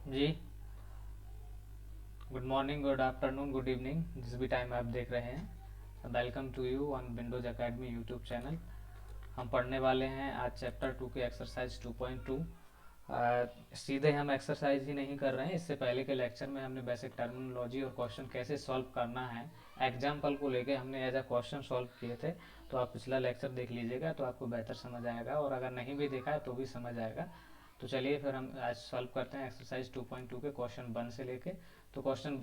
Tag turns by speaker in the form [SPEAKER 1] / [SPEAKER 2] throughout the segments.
[SPEAKER 1] जी। Good morning, good afternoon, good evening, जिस भी time आप देख रहे हैं। Welcome to you on Windows academy YouTube channel. हम पढ़ने वाले हैं आज चैप्टर 2 के एक्सरसाइज 2.2। सीधे हम एक्सरसाइज ही नहीं कर रहे हैं। इससे पहले के लेक्चर में हमने बेसिक टर्मिनोलॉजी और क्वेश्चन कैसे सॉल्व करना है एग्जाम्पल को लेके हमने एज अ क्वेश्चन सॉल्व किए थे। तो आप पिछला लेक्चर देख लीजिएगा तो आपको बेहतर समझ आएगा, और अगर नहीं भी देखा है तो भी समझ आएगा। तो चलिए फिर हम आज सॉल्व करते हैं एक्सरसाइज 2.2 के क्वेश्चन 1 से लेके। तो क्वेश्चन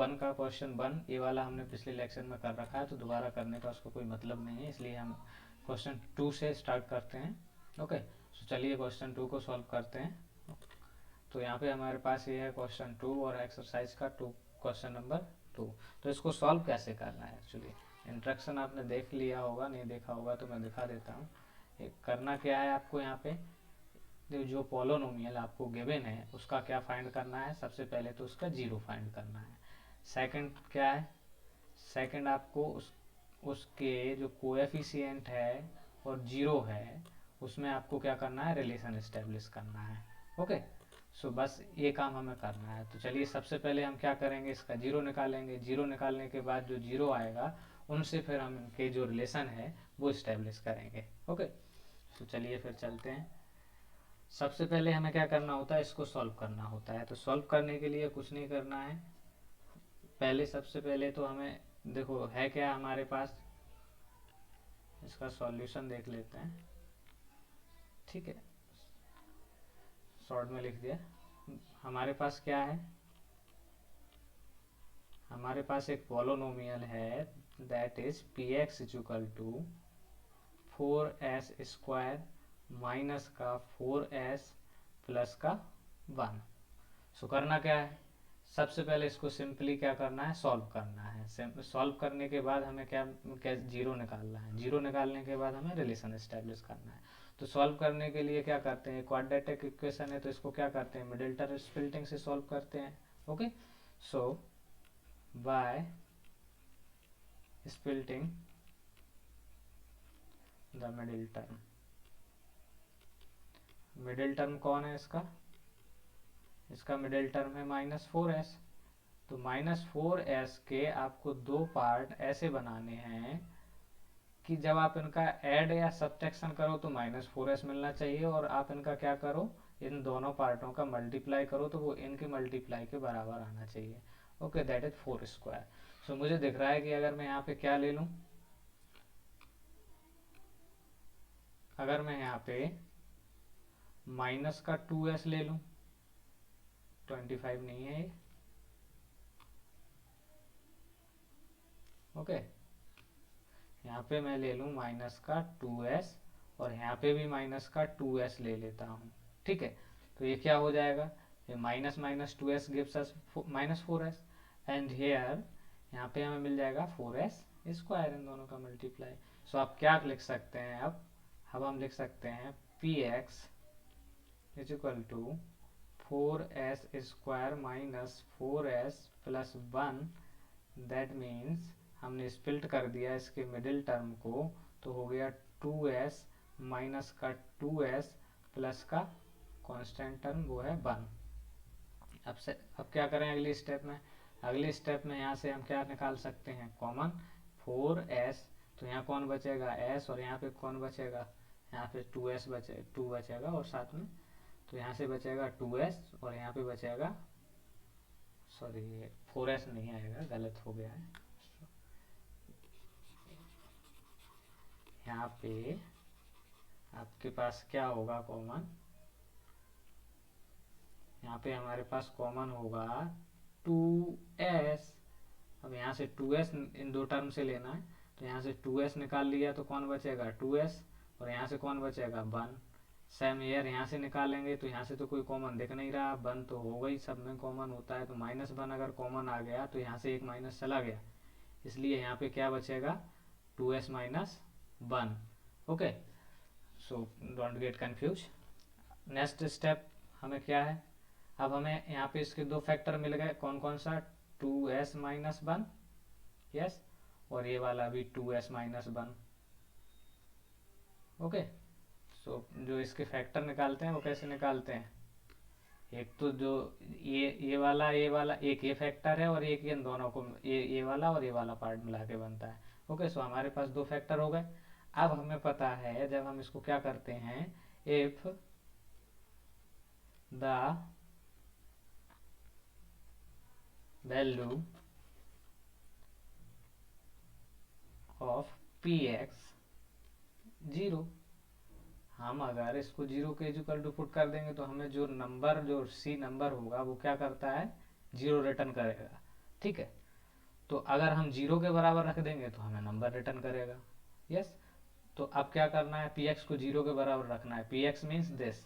[SPEAKER 1] 1 ये वाला हमने पिछले लेक्चर में कर रखा है, तो दोबारा करने का उसको कोई मतलब नहीं है, इसलिए हम क्वेश्चन 2 से स्टार्ट करते हैं। ओके, तो चलिए क्वेश्चन 2 को सॉल्व करते हैं। तो यहाँ पे हमारे पास ये है क्वेश्चन 2 और एक्सरसाइज का क्वेश्चन नंबर 2। तो इसको सॉल्व कैसे करना है, एक्चुअली इंस्ट्रक्शन आपने देख लिया होगा, नहीं देखा होगा तो मैं दिखा देता हूँ। करना क्या है आपको, यहाँ पे जो पोलोनोमियल आपको गिवन है उसका क्या फाइंड करना है। सबसे पहले तो उसका जीरो फाइंड करना है। सेकंड क्या है, सेकंड आपको उसके जो कोएफिशिएंट है और जीरो है उसमें आपको क्या करना है, रिलेशन एस्टेब्लिश करना है। ओके, सो बस ये काम हमें करना है। तो चलिए सबसे पहले हम क्या करेंगे, इसका जीरो निकालेंगे। जीरो निकालने के बाद जो जीरो आएगा उनसे फिर हम इनके जो रिलेशन है वो इस्टेब्लिश करेंगे। ओके, तो चलिए फिर चलते हैं। सबसे पहले हमें क्या करना होता है, इसको सॉल्व करना होता है। तो सॉल्व करने के लिए कुछ नहीं करना है। पहले सबसे पहले तो हमें देखो है क्या हमारे पास, इसका सॉल्यूशन देख लेते हैं। ठीक है, शॉर्ट में लिख दिया। हमारे पास क्या है, हमारे पास एक पोलोनोमियल है, that is p x equal to 4s square minus का 4s प्लस का 1। सो करना क्या है, सबसे पहले इसको सिंपली क्या करना है, सॉल्व करना है। सॉल्व करने के बाद हमें क्या क्या जीरो निकालना है। जीरो निकालने के बाद हमें रिलेशन एस्टेब्लिश करना है। तो सॉल्व करने के लिए क्या करते हैं, क्वाड्रेटिक इक्वेशन है तो इसको क्या करते हैं, मिडिल टर्म स्प्लिटिंग से सॉल्व करते हैं। Okay, so by splitting the middle term. Middle term कौन है इसका, इसका मिडिल टर्म है -4s। तो -4s के आपको दो पार्ट ऐसे बनाने हैं कि जब आप इनका ऐड या सब्ट्रैक्शन करो तो -4s मिलना चाहिए, और आप इनका क्या करो, इन दोनों पार्टों का मल्टीप्लाई करो तो वो इनके मल्टीप्लाई के बराबर आना चाहिए। Okay, that is 4 square. So मुझे दिख रहा है कि अगर मैं यहाँ पे क्या ले लूँ, अगर मैं यहाँ पे माइनस का 2s ले लूँ, 25 नहीं है ये। ओके, यहाँ पे मैं ले लूँ माइनस का 2s, और यहाँ पे भी माइनस का 2s ले लेता हूँ। ठीक है, तो ये क्या हो जाएगा, ये minus minus 2s gives us -4s, and here यहाँ पे हमें मिल जाएगा 4s स्क्वायर, इन दोनों का मल्टीप्लाई। सो आप क्या लिख सकते हैं, अब हम लिख सकते हैं p x is equal to 4s square minus 4s plus 1। That means हमने स्प्लिट कर दिया इसके मिडिल टर्म को, तो हो गया 2s माइनस का 2s प्लस का कांस्टेंट टर्म वो है 1। अब क्या करें अगली स्टेप में, अगली स्टेप में यहाँ से हम क्या निकाल सकते हैं, कॉमन 4s। तो यहाँ कौन बचेगा, s, और यहाँ पे कौन बचेगा, यहाँ पे 2s बचे, 2 बचेगा और साथ में, तो यहाँ से बचेगा 2s और यहाँ पे बचेगा, सॉरी 4s नहीं आएगा, गलत हो गया है। यहाँ पे आपके पास क्या होगा कॉमन, यहाँ पे हमारे पास कॉमन होगा 2s। अब यहाँ से 2s इन दो टर्म से लेना है, तो यहाँ से 2s निकाल लिया तो कौन बचेगा 2s, और यहाँ से कौन बचेगा 1। सेम ईयर यहाँ से निकालेंगे तो यहाँ से तो कोई कॉमन दिख नहीं रहा, 1 तो होगा ही, सब में कॉमन होता है। तो -1 अगर कॉमन आ गया तो यहाँ से एक माइनस चला गया, इसलिए यहाँ पे क्या बचेगा 2s minus 1। Okay, so don't get confuse. Next step हमें क्या है, अब हमें यहाँ पे इसके दो फैक्टर मिल गए, कौन कौन सा, 2s माइनस 1, यस, और ये वाला भी 2s माइनस 1। ओके, सो जो इसके फैक्टर निकालते हैं वो कैसे निकालते हैं, एक तो जो ये वाला एक ये फैक्टर है और एक इन दोनों को ये वाला और ये वाला पार्ट मिला के बनता है। ओके, सो हमारे पास दो फैक्टर हो गए। अब हमें पता है जब हम इसको क्या करते हैं, if the value of p x zero, हम अगर इसको जीरो के इक्वल टू पुट कर देंगे तो हमें जो नंबर, जो सी नंबर होगा वो क्या करता है, जीरो रिटर्न करेगा। ठीक है, तो अगर हम जीरो के बराबर रख देंगे तो हमें नंबर रिटर्न करेगा। यस, तो अब क्या करना है, पी एक्स को जीरो के बराबर रखना है। पी एक्स मीन्स दिस,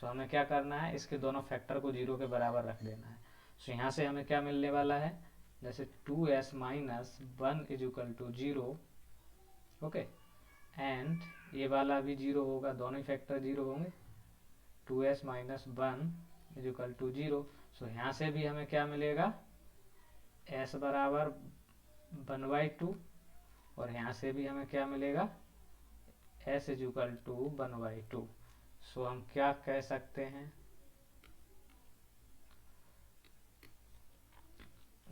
[SPEAKER 1] सो हमें क्या करना है, इसके दोनों फैक्टर को जीरो के बराबर रख देना है। सो यहाँ से हमें क्या मिलने वाला है, जैसे 2s minus 1 is equal to zero. Okay, and ये वाला भी जीरो होगा, दोनों ही फैक्टर जीरो होंगे। 2s minus 1 is equal to zero. So यहाँ से भी हमें क्या मिलेगा, s बराबर 1/2, और यहाँ से भी हमें क्या मिलेगा, s इज इक्वल टू 1/2। सो हम क्या कह सकते हैं,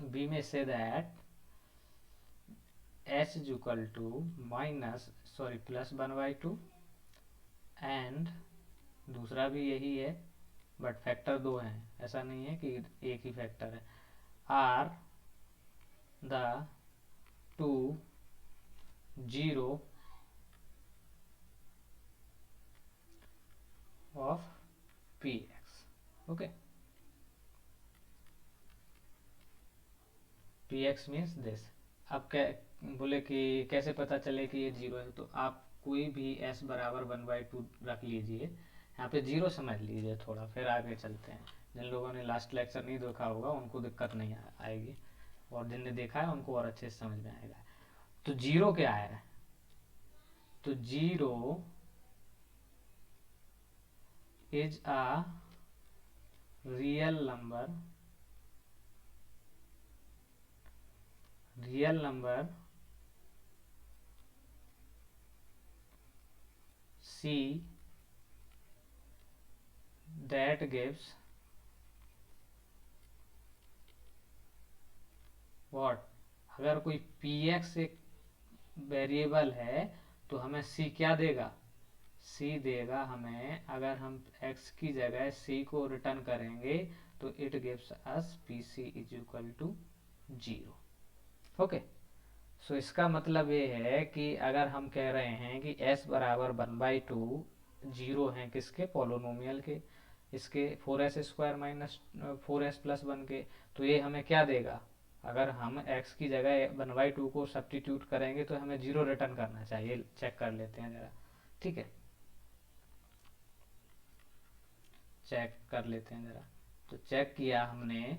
[SPEAKER 1] we may say that s is equal to plus 1/2, and दूसरा भी यही है, बट फैक्टर दो हैं, ऐसा नहीं है कि एक ही फैक्टर है। Are the two zero of p x. Okay, p x means this. अब क्या बोले कि कैसे पता चले कि ये जीरो है, तो आप कोई भी s बराबर 1/2 रख लीजिए, यहाँ पे जीरो समझ लीजिए थोड़ा, फिर आगे चलते हैं। जिन लोगों ने लास्ट लेक्चर नहीं देखा होगा उनको दिक्कत नहीं आएगी, और जिनने देखा है उनको और अच्छे से समझ में आएगा। तो जीरो क्या है, तो zero is a real number C that gives what, अगर कोई px एक वेरिएबल है तो हमें c क्या देगा, c देगा हमें, अगर हम x की जगह c को रिटर्न करेंगे तो it gives us pc is equal to zero. Okay, so इसका मतलब ये है कि अगर हम कह रहे हैं कि s बराबर 1/2 जीरो है किसके, पोलोनोमियल के, इसके 4s square minus 4s plus 1 के, तो ये हमें क्या देगा, अगर हम x की जगह 1/2 को सब्स्टिट्यूट करेंगे तो हमें जीरो रिटर्न करना चाहिए। चेक कर लेते हैं जरा, ठीक है, चेक कर लेते हैं जरा। तो चेक किया हमने,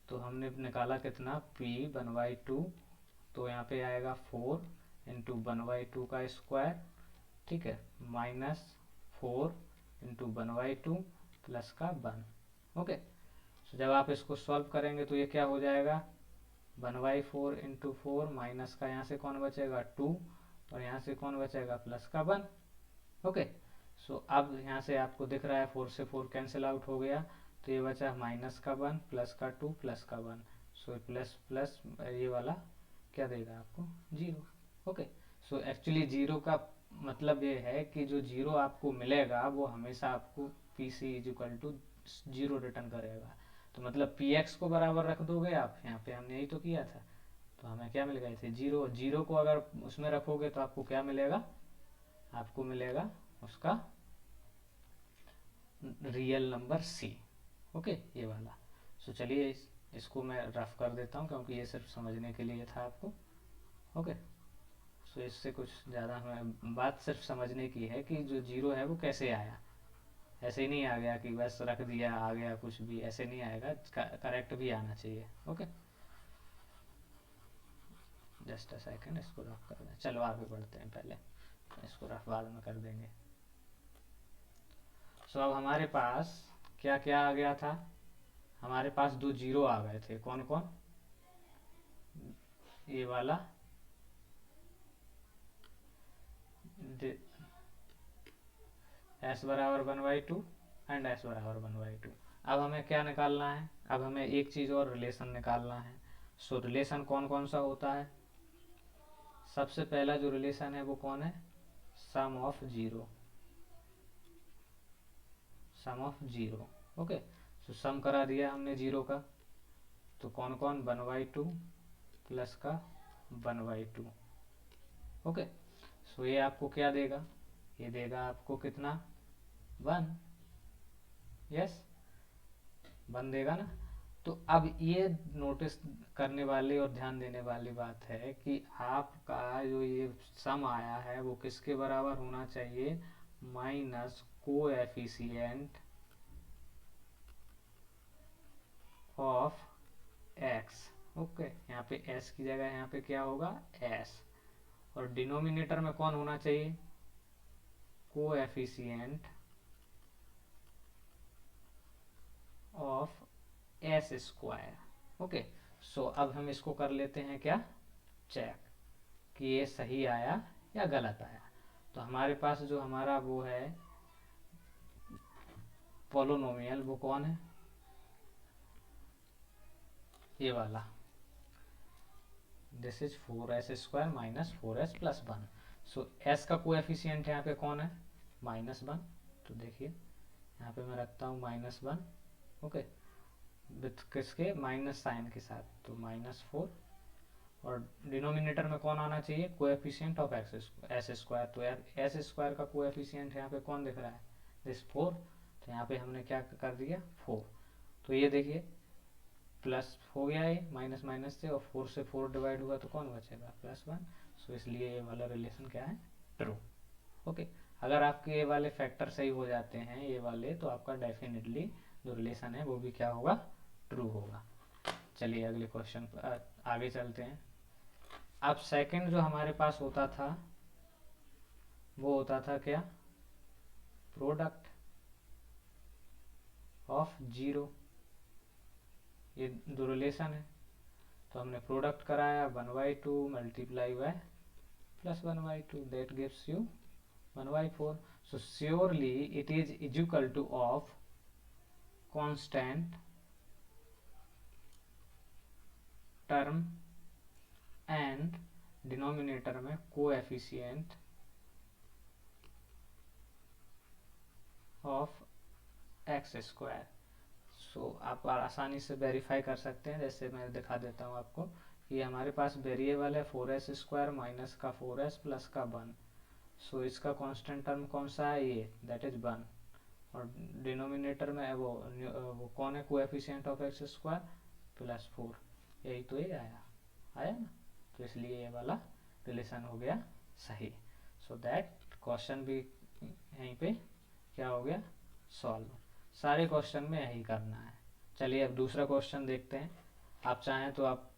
[SPEAKER 1] तो हमने निकाला कितना, p 1/2, तो यहाँ पे आएगा 4 इंटू 1/2 का स्क्वायर, ठीक है, माइनस 4 इंटू 1/2 प्लस का 1। ओके, तो जब आप इसको सॉल्व करेंगे तो ये क्या हो जाएगा, 1/4 इंटू 4 माइनस का यहाँ से कौन बचेगा 2, और यहाँ से कौन बचेगा प्लस का 1। ओके, सो अब यहाँ से आपको दिख रहा है 4 से 4 कैंसिल आउट हो गया, तो ये बचा माइनस का 1 प्लस का 2 प्लस का 1। सो प्लस प्लस ये वाला क्या देगा आपको, zero. Okay, so actually zero का मतलब ये है कि जो जीरो आपको मिलेगा वो हमेशा आपको p c is equal to zero return करेगा। तो मतलब पी एक्स को बराबर रख दोगे आप, यहाँ पे हमने यही तो किया था, तो हमें क्या मिल गए थे, जीरो। जीरो को अगर उसमें रखोगे तो आपको क्या मिलेगा, आपको मिलेगा उसका रियल नंबर सी। ओके, ये वाला। सो चलिए इसको मैं रफ कर देता हूँ क्योंकि ये सिर्फ समझने के लिए था आपको। ओके, सो इससे कुछ ज़्यादा हमें बात सिर्फ समझने की है कि जो जीरो है वो कैसे आया, ऐसे ही नहीं आ गया कि बस रख दिया आ गया, कुछ भी ऐसे नहीं आएगा, करेक्ट भी आना चाहिए। ओके, जस्ट अ सेकेंड, इसको रफ कर दें, चलो आगे बढ़ते हैं, पहले इसको रफ बाद में कर देंगे। सो अब हमारे पास क्या क्या आ गया था, हमारे पास दो जीरो आ गए थे, कौन कौन, ये वाला s बराबर 1/2 एंड s बराबर 1/2, अब हमें क्या निकालना है, अब हमें एक चीज़ और रिलेशन निकालना है। सो रिलेशन कौन कौन सा होता है, सबसे पहला जो रिलेशन है वो कौन है, sum of zero, sum of zero. Okay, so sum करा दिया हमने जीरो का, तो कौन कौन, 1/2 प्लस का 1/2। ओके, सो ये आपको क्या देगा, ये देगा आपको कितना, 1, यस 1 देगा ना। तो अब ये नोटिस करने वाली और ध्यान देने वाली बात है कि आपका जो ये सम आया है वो किसके बराबर होना चाहिए, minus coefficient of x. Okay, यहाँ पे एस की जगह यहाँ पे क्या होगा, एस, और डिनोमिनेटर में कौन होना चाहिए, coefficient of s square. Okay, so अब हम इसको कर लेते हैं क्या, चेक कि ये सही आया या गलत आया। तो हमारे पास जो हमारा वो है पोलोनोमियल, वो कौन है, ये वाला, this is 4s² minus 4s plus 1। So S का कोएफिशिएंट यहाँ पे कौन है, -1। तो देखिए यहाँ पे मैं रखता हूँ -1, ओके, विथ किसके, माइनस साइन के साथ, तो -4, और डिनोमिनेटर में कौन आना चाहिए, कोएफिशिएंट ऑफ एस स्क्वायर। तो यार एस स्क्वायर का कोएफिशिएंट यहाँ पे कौन दिख रहा है, दिस 4, तो यहाँ पे हमने क्या कर दिया, 4। तो ये देखिए प्लस हो गया, ये माइनस माइनस से, और 4 से 4 डिवाइड हुआ तो कौन बचेगा, +1। सो इसलिए ये वाला रिलेशन क्या है, ट्रू। ओके, अगर आपके ये वाले फैक्टर सही हो जाते हैं ये वाले, तो आपका डेफिनेटली जो रिलेशन है वो भी क्या होगा, ट्रू होगा। चलिए अगले क्वेश्चन पर आगे चलते हैं। अब सेकंड जो हमारे पास होता था वो होता था क्या, प्रोडक्ट ऑफ जीरो, ये दो रिलेशन है, तो हमने प्रोडक्ट कराया 1/2 multiply by plus 1/2, that gives you 1/4। So surely it is equal two of constant term and denominator में कोएफिशिएंट ऑफ एक्स स्क्वायर। सो आप आसानी से वेरीफाई कर सकते हैं, जैसे मैं दिखा देता हूँ आपको कि हमारे पास वेरिएबल है 4s² माइनस का 4s प्लस का 1। सो इसका कांस्टेंट टर्म कौन सा है, ये, दैट इज 1, और डिनोमिनेटर में वो कौन है, कोएफिशिएंट ऑफ एक्स स्क्वायर +4, यही तो ये आया ना, तो इसलिए ये वाला रिलेशन हो गया सही। सो दैट क्वेश्चन भी यहीं पे क्या हो गया, सॉल्व। सारे क्वेश्चन में यही करना है। चलिए अब दूसरा क्वेश्चन देखते हैं। आप चाहें तो आप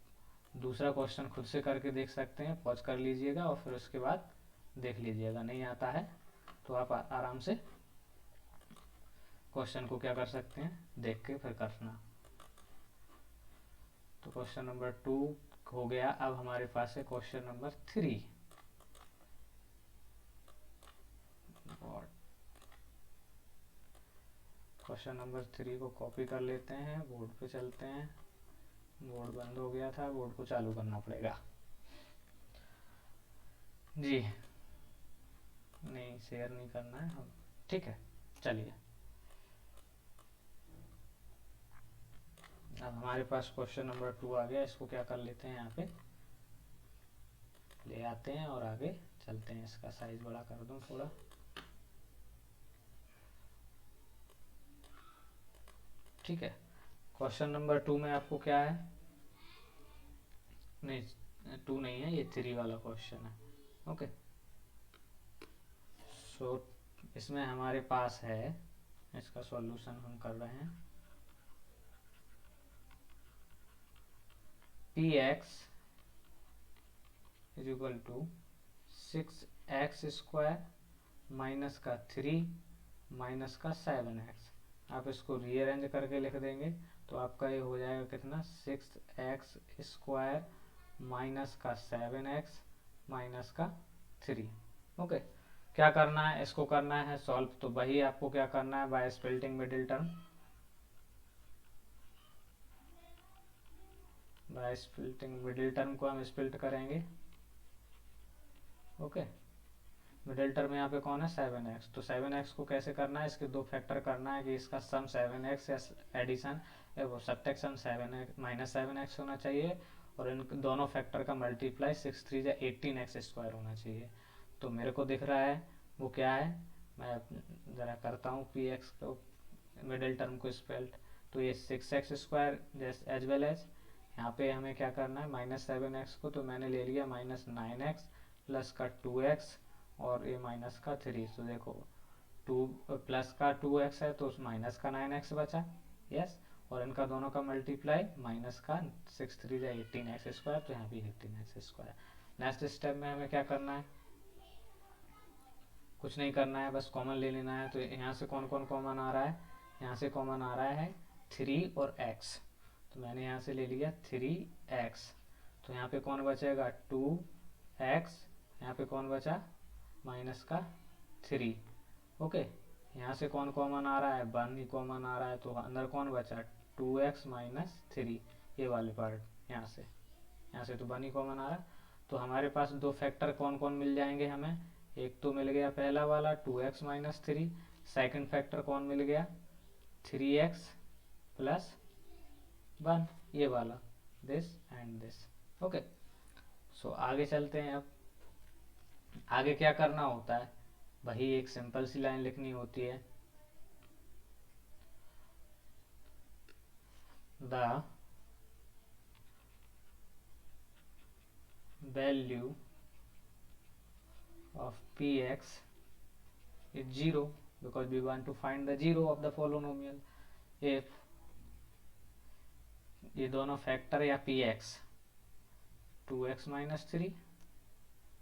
[SPEAKER 1] दूसरा क्वेश्चन खुद से करके देख सकते हैं, पॉज कर लीजिएगा और फिर उसके बाद देख लीजिएगा। नहीं आता है तो आप आराम से क्वेश्चन को क्या कर सकते हैं, देख के फिर करना। तो क्वेश्चन नंबर 2 हो गया। अब हमारे पास है क्वेश्चन नंबर 3। क्वेश्चन नंबर 3 को कॉपी कर लेते हैं, बोर्ड पे चलते हैं। बोर्ड बंद हो गया था, बोर्ड को चालू करना पड़ेगा जी, नहीं शेयर नहीं करना है हम, ठीक है। चलिए अब हमारे पास क्वेश्चन नंबर 2 आ गया, इसको क्या कर लेते हैं, यहाँ पे ले आते हैं और आगे चलते हैं। इसका साइज बड़ा कर दूं थोड़ा, ठीक है। क्वेश्चन नंबर 2 में आपको क्या है, नहीं 2 नहीं है, ये 3 वाला क्वेश्चन है। ओके, सो इसमें हमारे पास है, इसका सॉल्यूशन हम कर रहे हैं, px is equal to 6x² minus का 3 माइनस का 7x। आप इसको रीअरेंज करके लिख देंगे तो आपका ये हो जाएगा कितना, 6x² माइनस का 7x माइनस का 3। ओके, क्या करना है, इसको करना है सॉल्व। तो वही आपको क्या करना है, bye splitting middle term, bye splitting middle term को हम स्प्लिट करेंगे। ओके, मिडिल टर्म यहाँ पे कौन है 7x, तो 7x को कैसे करना है, इसके दो फैक्टर करना है कि इसका सम 7x या एडिशन वो सब्ट्रैक्शन 7x माइनस 7x होना चाहिए और इन दोनों फैक्टर का मल्टीप्लाई 6 3 या 18x स्क्वायर होना चाहिए। तो मेरे को दिख रहा है वो क्या है, मैं ज़रा करता हूँ पी एक्स को मिडिल टर्म को स्पेल्ट, तो ये 6x स्क्वायर जैसे एज वेल एज यहाँ पे हमें क्या करना है माइनस 7x को, तो मैंने ले लिया माइनस 9x प्लस का 2x और ये माइनस का 3, तो देखो 2 प्लस का 2x है तो माइनस का 9x बचा, यस, और इनका दोनों का मल्टीप्लाई माइनस का 6 3 या 18x स्क्वायर, तो यहाँ भी 18x स्क्वायर। नेक्स्ट स्टेप में हमें क्या करना है, कुछ नहीं करना है, बस कॉमन ले लेना है। तो यहाँ से कौन कौन कॉमन आ रहा है, यहाँ से कॉमन आ रहा है 3 और x, तो मैंने यहाँ से ले लिया 3x, तो यहाँ पे कौन बचेगा 2x, यहाँ पे कौन बचा माइनस का 3। ओके, यहाँ से कौन कॉमन आ रहा है 1 ही कॉमन आ रहा है, तो अंदर कौन बचा 2x माइनस 3, ये वाले पार्ट यहाँ से तो 1 ही कॉमन आ रहा है। तो हमारे पास दो फैक्टर कौन कौन मिल जाएंगे हमें, एक तो मिल गया पहला वाला 2x माइनस 3, सेकेंड फैक्टर कौन मिल गया 3x प्लस 1, ये वाला, दिस एंड दिस। ओके, सो आगे चलते हैं। अब आगे क्या करना होता है, वही एक सिंपल सी लाइन लिखनी होती है, the value of px is 0 because we want to find the 0 of the polynomial if ये दोनों फैक्टर या px 2x minus 3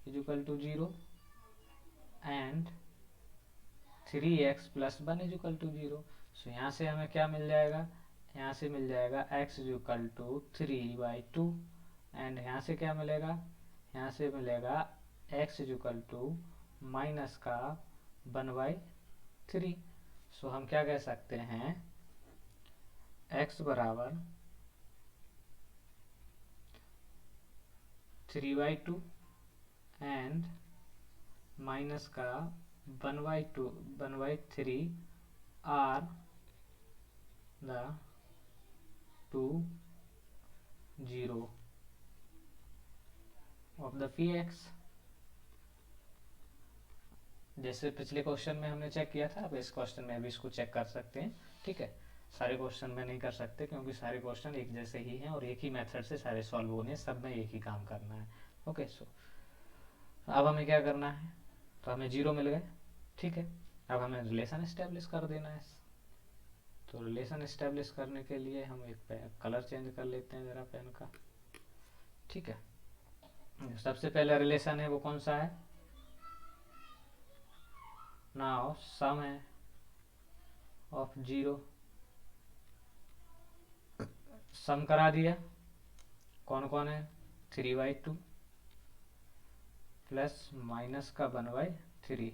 [SPEAKER 1] is equal to 0 and 3x plus 1 is equal to 0। So यहाँ से हमें क्या मिल जाएगा, यहाँ से मिल जाएगा x is equal to 3/2 and यहाँ से क्या मिलेगा, यहाँ से मिलेगा x is equal to minus का 1/3। सो हम क्या कह सकते हैं, x बराबर 3/2 एंड माइनस का 1/3 are the 2 0 of the px। जैसे पिछले क्वेश्चन में हमने चेक किया था, अब इस क्वेश्चन में भी इसको चेक कर सकते हैं। ठीक है, सारे क्वेश्चन में नहीं कर सकते क्योंकि सारे क्वेश्चन एक जैसे ही हैं और एक ही मेथड से सारे सॉल्व होने, सब में एक ही काम करना है। ओके, सो अब हमें क्या करना है, तो हमें 0 मिल गए। ठीक है, अब हमें रिलेशन इस्टेब्लिश कर देना है। तो रिलेशन इस्टेब्लिश करने के लिए हम एक कलर चेंज कर लेते हैं ज़रा पेन का। ठीक है, सबसे पहला रिलेशन है वो कौन सा है, नाउ सम है ऑफ 0, सम करा दिया, कौन कौन है 3/2 प्लस माइनस का 1/3।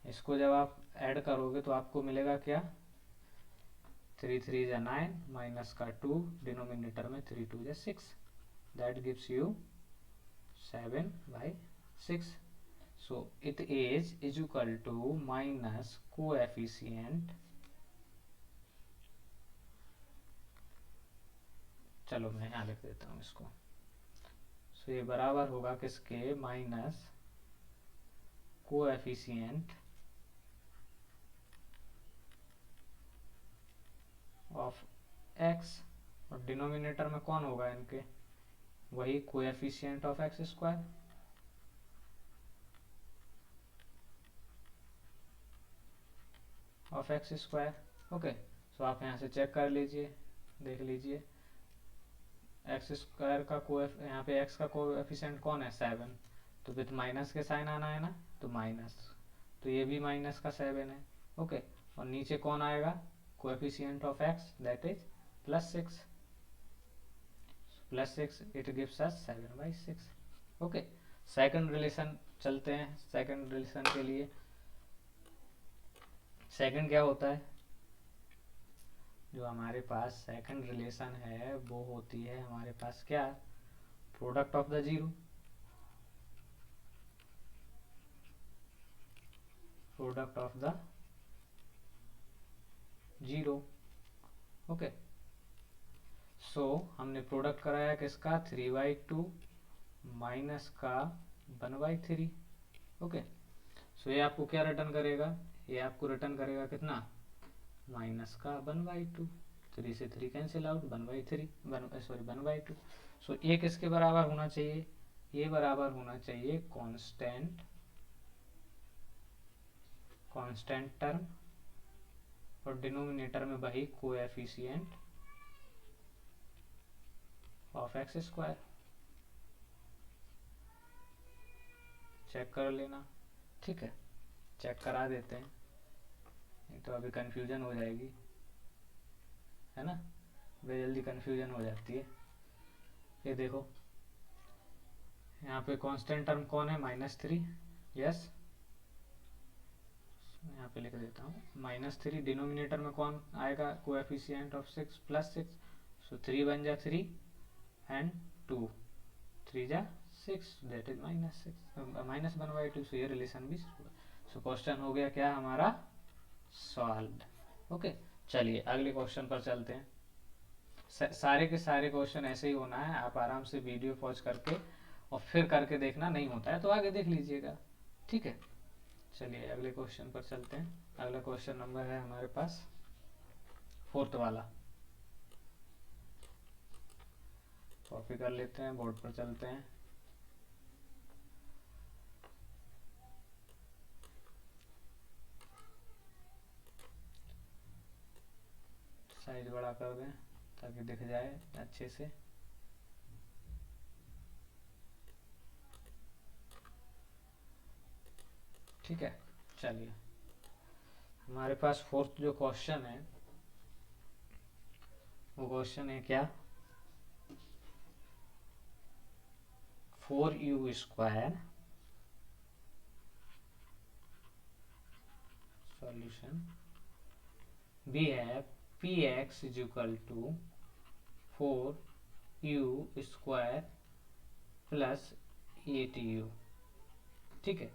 [SPEAKER 1] इसको जब आप ऐड करोगे तो आपको मिलेगा क्या, 3 3 या 9 माइनस का 2, डिनोमिनेटर में 3 2 या 6, that gives you 7/6। So it is equal to minus coefficient, चलो मैं यहाँ लिख देता हूँ इसको। So ये बराबर होगा किसके, माइनस कोएफिशिएंट ऑफ x, और डिनोमिनेटर में कौन होगा इनके, वही कोएफिशिएंट ऑफ x स्क्वायर। Of x square. Okay, so आप यहाँ से चेक कर लीजिए, देख लीजिए एक्स स्क्वायर का यहाँ पे एक्स का कोएफिशिएंट कौन है 7, तो विथ माइनस के साइन आना है ना, तो माइनस, तो ये भी माइनस का 7 है। ओके, और नीचे कौन आएगा coefficient of x, that is +6, +6 it gives us 7/6। Okay, second relation चलते हैं। सेकंड रिलेशन के लिए सेकंड क्या होता है, जो हमारे पास सेकंड रिलेशन है वो होती है हमारे पास क्या, product of the zero, product of the zero. Okay, so हमने प्रोडक्ट कराया किसका, 3/2 माइनस का 1/3। ओके, सो ये आपको क्या रिटर्न करेगा, ये आपको रिटर्न करेगा कितना, माइनस का 1/2। 3 से 3 कैंसिल आउट, 1/2। सो ये किसके बराबर होना चाहिए, ये बराबर होना चाहिए कांस्टेंट टर्म, और डिनोमिनेटर में वही coefficient of x square. Check कर लेना, ठीक है, चेक करा देते हैं, नहीं तो अभी कंफ्यूजन हो जाएगी, है ना, वे जल्दी कंफ्यूजन हो जाती है। ये देखो यहाँ पे कांस्टेंट टर्म कौन है, -3, यस, यहाँ पे लिख देता हूँ -3। डिनोमिनेटर में कौन आएगा, कोएफिशिएंट ऑफ 6 +6, सो 3 बन जा 3 एंड 2, 3 जा 6, दैट इज -1/2। सो ये रिलेशन भी, सो क्वेश्चन हो गया क्या हमारा, सॉल्व्ड। ओके, चलिए अगले क्वेश्चन पर चलते हैं। सारे के सारे क्वेश्चन ऐसे ही होना है, आप आराम से वीडियो पॉज करके और फिर करके देखना, नहीं होता है तो आगे देख लीजिएगा, ठीक है। चलिए अगले क्वेश्चन पर चलते हैं। अगला क्वेश्चन नंबर है हमारे पास 4th वाला, कॉपी कर लेते हैं, बोर्ड पर चलते हैं। साइज बड़ा कर दें ताकि दिख जाए अच्छे से। ठीक है, चलिए हमारे पास 4th जो क्वेश्चन है वो क्वेश्चन है क्या, 4u square, solution we have px is equal to 4u square plus 8u। ठीक है,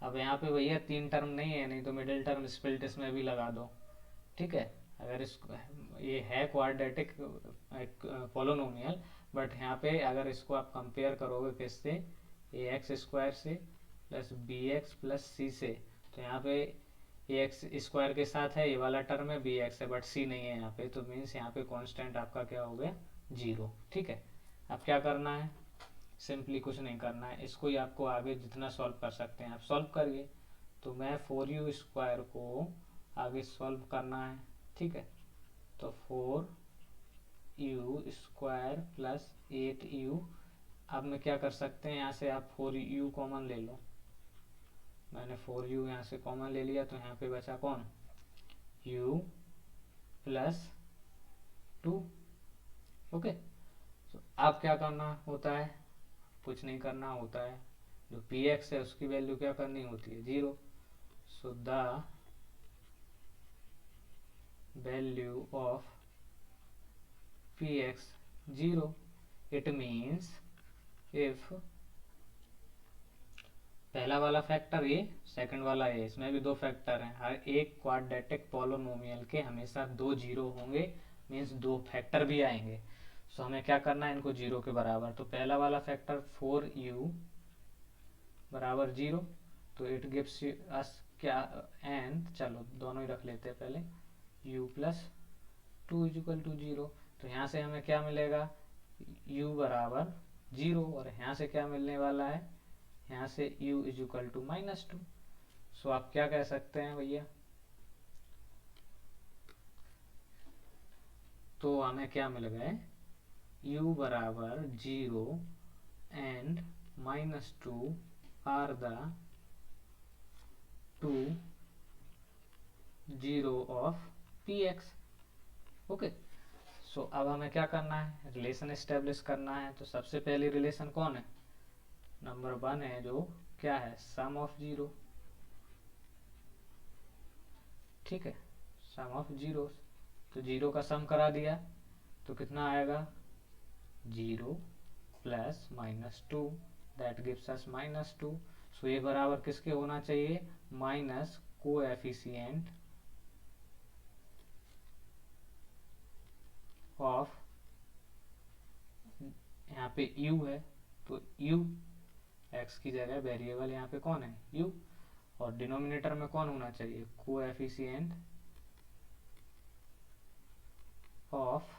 [SPEAKER 1] अब यहाँ पे भैया 3 टर्म नहीं है, नहीं तो मिडिल टर्म स्प्लिट इसमें भी लगा दो, ठीक है। अगर इसको, ये है क्वाड्रेटिक पोलोनोमियल, बट यहाँ पे अगर इसको आप कंपेयर करोगे किससे, ए एक्स स्क्वायर से प्लस बी एक्स प्लस सी से, तो यहाँ पे ए एक्स स्क्वायर के साथ है ये वाला टर्म है, बी एक्स है बट सी नहीं है यहाँ पे, तो मीन्स यहाँ पे कांस्टेंट आपका क्या हो गया, 0। ठीक है, अब क्या करना है, सिंपली कुछ नहीं करना है, इसको ही आपको आगे जितना सॉल्व कर सकते हैं आप सॉल्व करिए। तो मैं 4u स्क्वायर को आगे सॉल्व करना है, ठीक है, तो 4u स्क्वायर प्लस 8u। अब मैं क्या कर सकते हैं, यहाँ से आप 4u कॉमन ले लो, मैंने 4u यहाँ से कॉमन ले लिया, तो यहाँ पे बचा कौन, u प्लस 2। ओके, तो अब क्या करना होता है, कुछ नहीं करना होता है, जो px है उसकी वैल्यू क्या करनी होती है, 0। So the value of px 0, it means if पहला वाला फैक्टर ये, सेकंड वाला ये, इसमें भी 2 फैक्टर हैं, हर एक क्वाड्रेटिक पोलोनोमियल के हमेशा 2 0 होंगे, मीन्स 2 फैक्टर भी आएंगे। सो हमें क्या करना है, इनको 0 के बराबर, तो पहला वाला फैक्टर 4u बराबर 0, तो इट गिव्स अस क्या, एन, चलो दोनों ही रख लेते हैं पहले, u प्लस 2 इक्वल टू 0। तो यहाँ से हमें क्या मिलेगा, u बराबर 0, और यहाँ से क्या मिलने वाला है, यहाँ से u इज इक्वल टू -2। सो आप क्या कह सकते हैं भैया, तो हमें क्या मिल गए, u बराबर 0 and -2 are the 2 0 of px। Okay, so अब हमें क्या करना है, रिलेशन एस्टेब्लिश करना है। तो सबसे पहले रिलेशन कौन है, नंबर 1 है, जो क्या है, सम ऑफ 0। ठीक है, सम ऑफ 0 तो 0 का सम करा दिया तो कितना आएगा 0 प्लस -2 दैट गिव्स अस -2। सो ये बराबर किसके होना चाहिए माइनस कोएफिशिएंट ऑफ, यहाँ पे u है तो u x की जगह वेरिएबल यहाँ पे कौन है u, और डिनोमिनेटर में कौन होना चाहिए coefficient of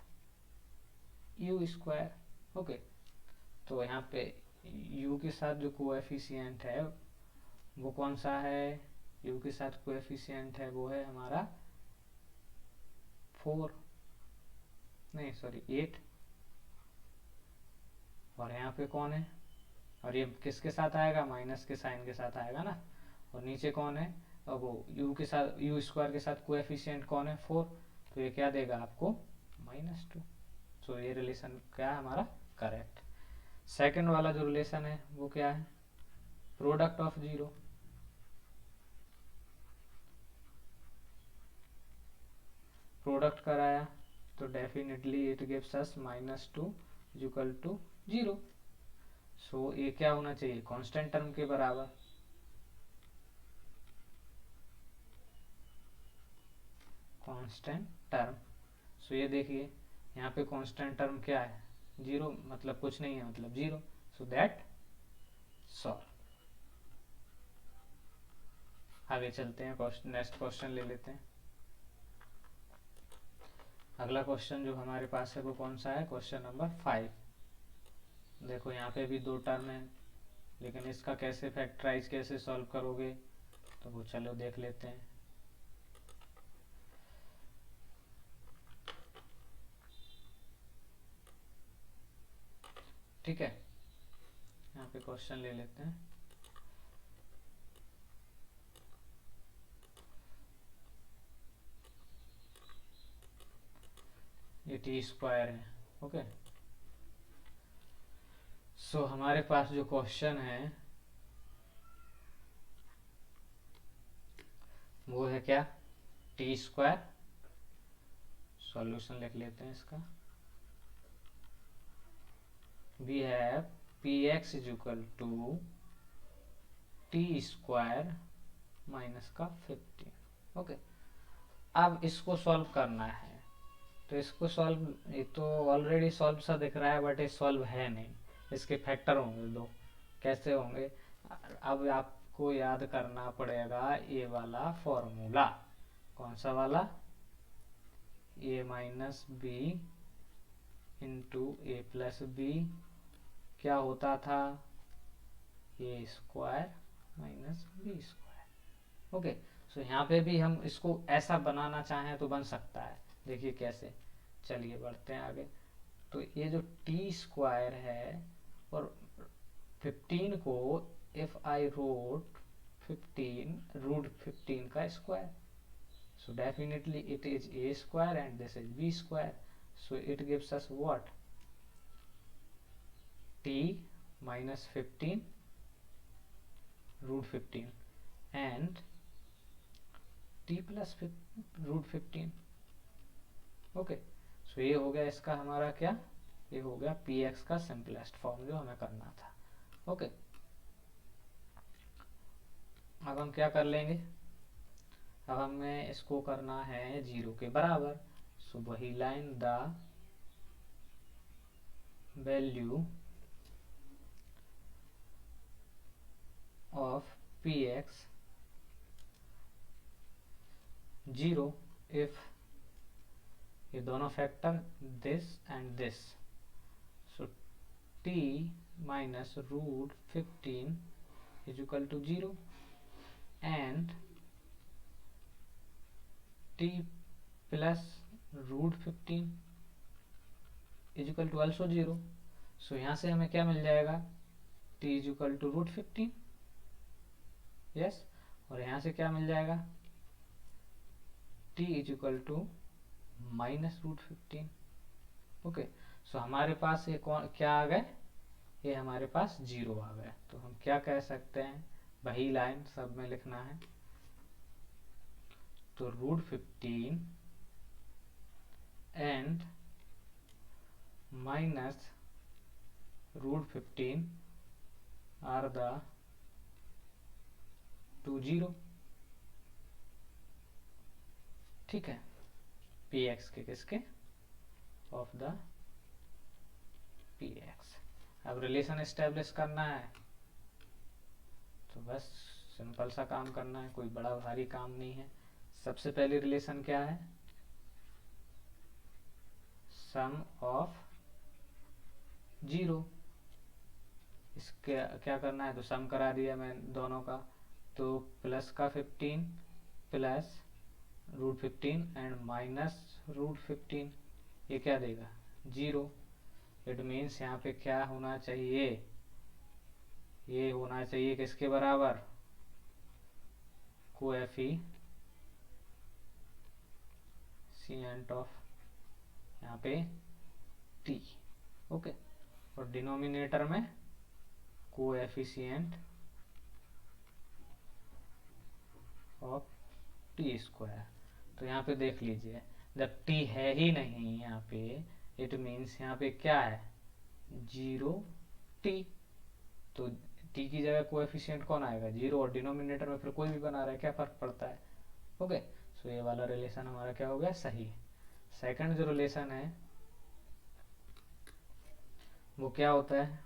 [SPEAKER 1] u square. Okay, तो यहाँ पे u के साथ जो कोएफिशिएंट है वो कौन सा है, u के साथ कोएफिशिएंट है वो है हमारा 4 नहीं सॉरी 8, और यहाँ पे कौन है, और ये किसके साथ आएगा माइनस के साइन के साथ आएगा ना, और नीचे कौन है अब वो u के साथ u स्क्वायर के साथ कोएफिशिएंट कौन है 4, तो ये क्या देगा आपको -2। सो ये रिलेशन क्या है हमारा करेक्ट। सेकंड वाला जो रिलेशन है वो क्या है प्रोडक्ट ऑफ 0, प्रोडक्ट कराया तो definitely it gives us -2 equal to 0। So ये क्या होना चाहिए कांस्टेंट टर्म के बराबर, कांस्टेंट टर्म। सो ये देखिए यहाँ पे कांस्टेंट टर्म क्या है 0, मतलब कुछ नहीं है मतलब 0। So that solve. आगे चलते हैं, नेक्स्ट क्वेश्चन ले लेते हैं। अगला क्वेश्चन जो हमारे पास है वो कौन सा है क्वेश्चन नंबर 5। देखो यहाँ पे भी 2 टर्म है, लेकिन इसका कैसे फैक्टराइज कैसे सॉल्व करोगे तो वो चलो देख लेते हैं। ठीक है, यहाँ पे क्वेश्चन ले लेते हैं। ये टी स्क्वायर है। ओके, सो हमारे पास जो क्वेश्चन है वो है क्या टी स्क्वायर। सॉल्यूशन लिख लेते हैं इसका। We have p x is equal to t square minus का 15। ओके, अब इसको सॉल्व करना है, तो इसको सॉल्व, ये तो ऑलरेडी सॉल्व सा दिख रहा है बट ये सॉल्व है नहीं, इसके फैक्टर होंगे 2। कैसे होंगे, अब आपको याद करना पड़ेगा ये वाला फॉर्मूला। कौन सा वाला, a minus b into a plus b क्या होता था a square minus b square. Okay, so यहाँ पे भी हम इसको ऐसा बनाना चाहें तो बन सकता है। देखिए कैसे, चलिए बढ़ते हैं आगे। तो ये जो टी स्क्वायर है और 15 को इफ आई रोट 15 रूट 15 का square, so definitely it is a square and this is b square, so it gives us what t minus 15 root 15 and t plus root 15। Okay, so ये हो गया इसका हमारा क्या, ये हो गया px का सिंपलेस्ट फॉर्म जो हमें करना था। ओके, अब हम क्या कर लेंगे, अब हमें इसको करना है 0 के बराबर। सो वही line the value of px 0 if ये दोनों factor this and this, so t minus root 15 is equal to 0 and t plus root 15 is equal to also 0। So यहाँ से हमें क्या मिल जाएगा t is equal to root 15, yes, और यहाँ से क्या मिल जाएगा t is equal to minus root 15। Okay, so हमारे पास ये क्या आ गए, ये हमारे पास 0 आ गए। तो हम क्या कह सकते हैं, वही लाइन सब में लिखना है। तो root 15 and minus root 15 are the two zero. ठीक है, पी एक्स के किसके, ऑफ द पी एक्स। अब रिलेशन एस्टेब्लिश करना है तो बस सिंपल सा काम करना है, कोई बड़ा भारी काम नहीं है। सबसे पहले रिलेशन क्या है, सम ऑफ जीरो। इसके क्या करना है, तो सम करा दिया मैं दोनों का, तो प्लस का 15 plus root 15 and minus root 15, ये क्या देगा, जीरो। इट मीन्स यहाँ पे क्या होना चाहिए, ये होना चाहिए किसके बराबर, कोएफिशिएंट ऑफ यहाँ पे टी। ओके, और डिनोमिनेटर में कोएफिशिएंट ऑफ टी स्क्वायर। तो यहाँ पे देख लीजिए, जब टी है ही नहीं यहाँ पे, इट मीन्स यहाँ पे क्या है, जीरो टी। तो टी की जगह कोएफिशिएंट कौन आएगा, जीरो, और डिनोमिनेटर में फिर कोई भी बना रहा है, क्या फर्क पड़ता है। ओके, सो ये वाला रिलेशन हमारा क्या हो गया, सही। सेकंड जो रिलेशन है वो क्या होता है,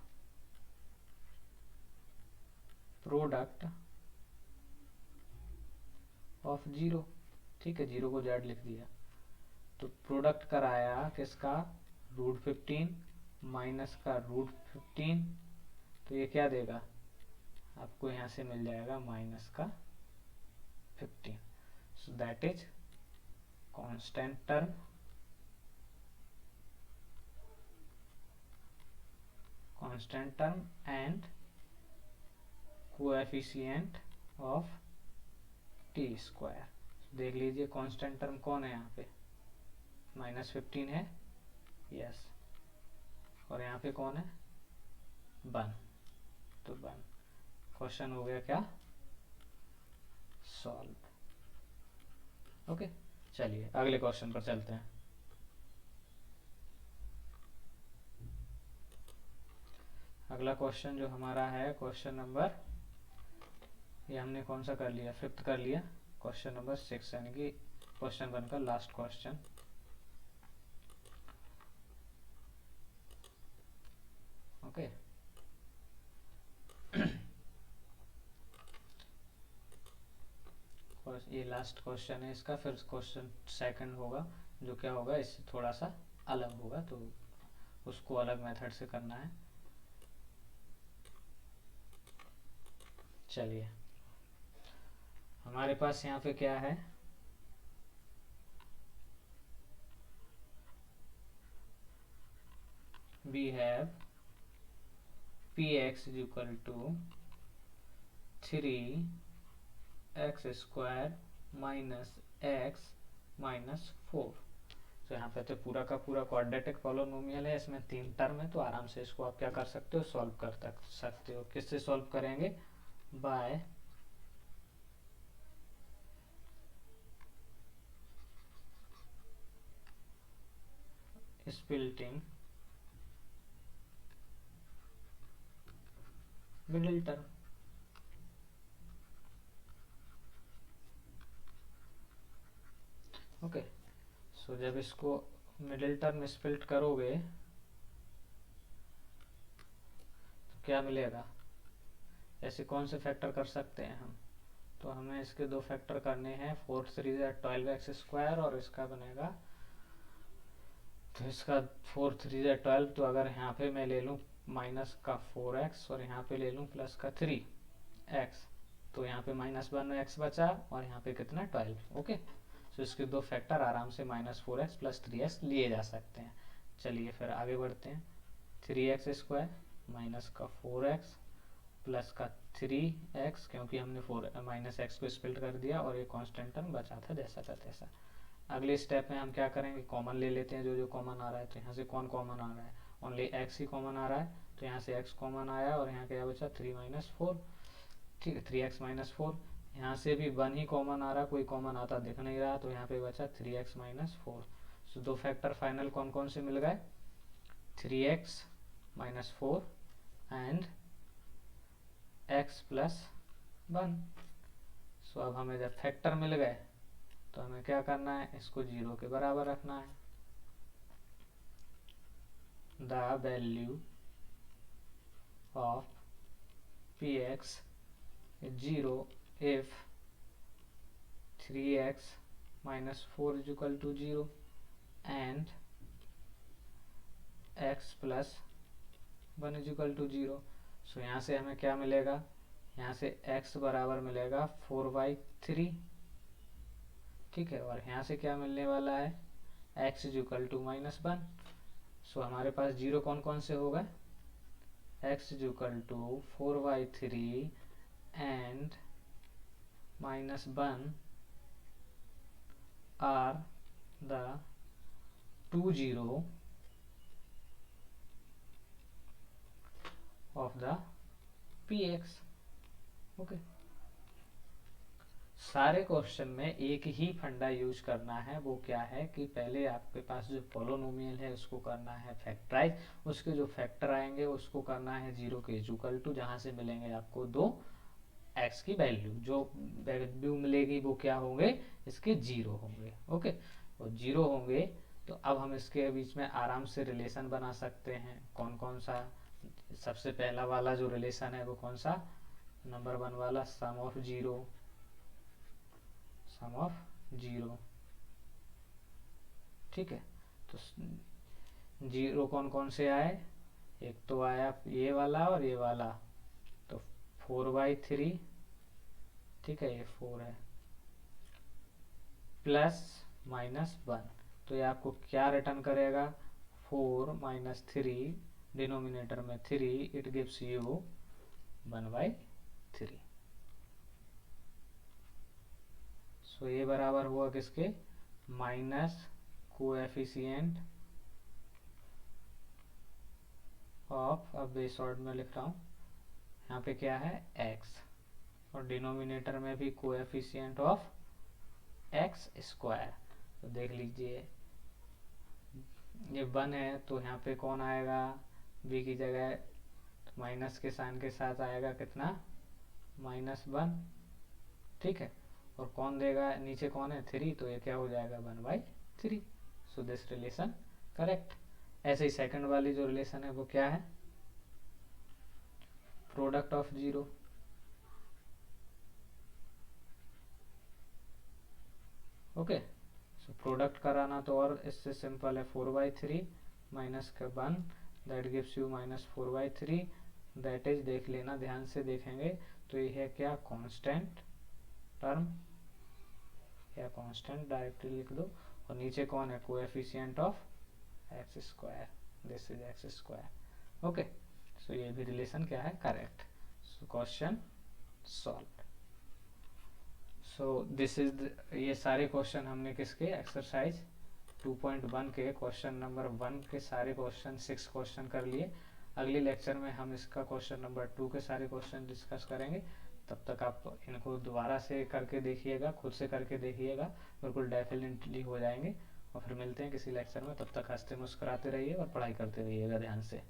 [SPEAKER 1] प्रोडक्ट ऑफ जीरो। ठीक है, जीरो को जेड लिख दिया, तो प्रोडक्ट कराया किसका, रूट 15 माइनस का रूट 15, तो ये क्या देगा आपको, यहाँ से मिल जाएगा माइनस का 15। So that is constant term and coefficient of T square. देख लीजिए कांस्टेंट टर्म कौन है यहाँ पे, -15 है, यस, और यहाँ पे कौन है, 1, तो 1। क्वेश्चन हो गया क्या, सॉल्व। ओके, चलिए अगले क्वेश्चन पर चलते हैं। अगला क्वेश्चन जो हमारा है, क्वेश्चन नंबर, ये हमने कौन सा कर लिया, 5th कर लिया, क्वेश्चन नंबर 6, यानी कि क्वेश्चन 1 का लास्ट क्वेश्चन। ओके, ये लास्ट क्वेश्चन है इसका, फिर क्वेश्चन सेकंड होगा जो क्या होगा, इससे थोड़ा सा अलग होगा, तो उसको अलग मेथड से करना है। चलिए, हमारे पास यहाँ पे क्या है, we have px is equal to 3x square minus x minus 4। तो यहाँ पे तो पूरा का पूरा क्वाड्रेटिक पॉलिनोमियल है, इसमें 3 टर्म है, तो आराम से इसको आप क्या कर सकते हो, सॉल्व कर सकते हो। किससे सॉल्व करेंगे, by splitting middle term. Okay, so जब इसको मिडिल टर्म स्प्लिट करोगे तो क्या मिलेगा, ऐसे कौन से फैक्टर कर सकते हैं हम, तो हमें इसके 2 फैक्टर करने हैं, 4 3 12x स्क्वायर, और इसका बनेगा, तो इसका 4 3 12, तो अगर यहाँ पे मैं ले लूँ माइनस का 4x और यहाँ पे ले लूँ प्लस का 3x, तो यहाँ पे -1x बचा, और यहाँ पे कितना 12। ओके, तो इसके 2 फैक्टर आराम से -4x प्लस 3x लिए जा सकते हैं। चलिए फिर आगे बढ़ते हैं, 3x स्क्वायर माइनस का 4x प्लस का 3x, क्योंकि हमने -x को स्प्लिट कर दिया, और ये कांस्टेंट टर्म बचा था जैसा का तैसा। अगले स्टेप में हम क्या करेंगे, कॉमन ले लेते हैं, जो कॉमन आ रहा है, तो यहाँ से कौन कॉमन आ रहा है, ओनली x ही कॉमन आ रहा है, तो यहाँ से x कॉमन आया, और यहाँ क्या बचा 3 - 4। ठीक है, 3x - 4, यहाँ से भी 1 ही कॉमन आ रहा, कोई कॉमन आता दिख नहीं रहा, तो यहाँ पे बचा 3x - 4। सो दो फैक्टर फाइनल कौन कौन से मिल गए, 3x minus 4 and x plus 1। सो अब हमें जब फैक्टर मिल गए तो हमें क्या करना है, इसको 0 के बराबर रखना है। The value of px is 0 if 3x minus 4 is equal to 0 and x plus 1 is equal to 0। So यहाँ से हमें क्या मिलेगा, यहाँ से x बराबर मिलेगा 4/3, ठीक है, और यहाँ से क्या मिलने वाला है, x is equal to -1। So हमारे पास जीरो कौन कौन से हो गए, x is equal to 4/3 and -1 are the 2 0 of the px। Okay, सारे क्वेश्चन में एक ही फंडा यूज करना है, वो क्या है कि पहले आपके पास जो पोलोनोमियल है उसको करना है फैक्टराइज, उसके जो फैक्टर आएंगे उसको करना है 0 के इक्वल टू, जहां से मिलेंगे आपको दो x की वैल्यू, जो वैल्यू मिलेगी वो क्या होंगे, इसके 0 होंगे। ओके, और 0 होंगे तो अब हम इसके बीच में आराम से रिलेशन बना सकते हैं। कौन कौन सा, सबसे पहला वाला जो रिलेशन है वो कौन सा, नंबर 1 वाला, सम ऑफ जीरो, ठीक है। तो जीरो कौन कौन से आए, एक तो आया ये वाला और ये वाला, तो 4/3, ठीक है, ये 4 है, प्लस -1, तो ये आपको क्या रिटर्न करेगा, 4 - 3, डिनोमिनेटर में 3, इट गिव्स यू 1/3। सो ये बराबर हुआ किसके, माइनस कोएफिशिएंट ऑफ, अब ये शॉर्ट में लिख रहा हूँ, यहाँ पे क्या है x, और डिनोमिनेटर में भी कोएफिशिएंट ऑफ x स्क्वायर। तो देख लीजिए ये 1 है तो यहाँ पे कौन आएगा, b की जगह माइनस के साइन के साथ आएगा कितना, -1, ठीक है, और कौन देगा, नीचे कौन है 3, तो ये क्या हो जाएगा 1/3। So this relation correct. ऐसे ही सेकंड वाली जो रिलेशन है वो क्या है, product of zero, okay. So product कराना तो और इससे सिंपल है, 4/3 माइनस का 1 that gives you -4/3, that is, देख लेना ध्यान से देखेंगे तो ये है क्या, कांस्टेंट टर्म या कांस्टेंट डायरेक्टली लिख दो, और नीचे कौन है, coefficient of x square, this is x square. Okay, so ये भी रिलेशन क्या है, correct. So question solve. So this is, ये सारे क्वेश्चन हमने किसके, एक्सरसाइज 2.1 के क्वेश्चन नंबर 1 के सारे क्वेश्चन 6 क्वेश्चन कर लिए। अगले लेक्चर में हम इसका क्वेश्चन नंबर 2 के सारे क्वेश्चन डिस्कस करेंगे। तब तक आप इनको दोबारा से करके देखिएगा, खुद से करके देखिएगा, बिल्कुल डेफिनेटली हो जाएंगे। और फिर मिलते हैं किसी लेक्चर में, तब तक हंसते मुस्कुराते रहिए और पढ़ाई करते रहिएगा ध्यान से।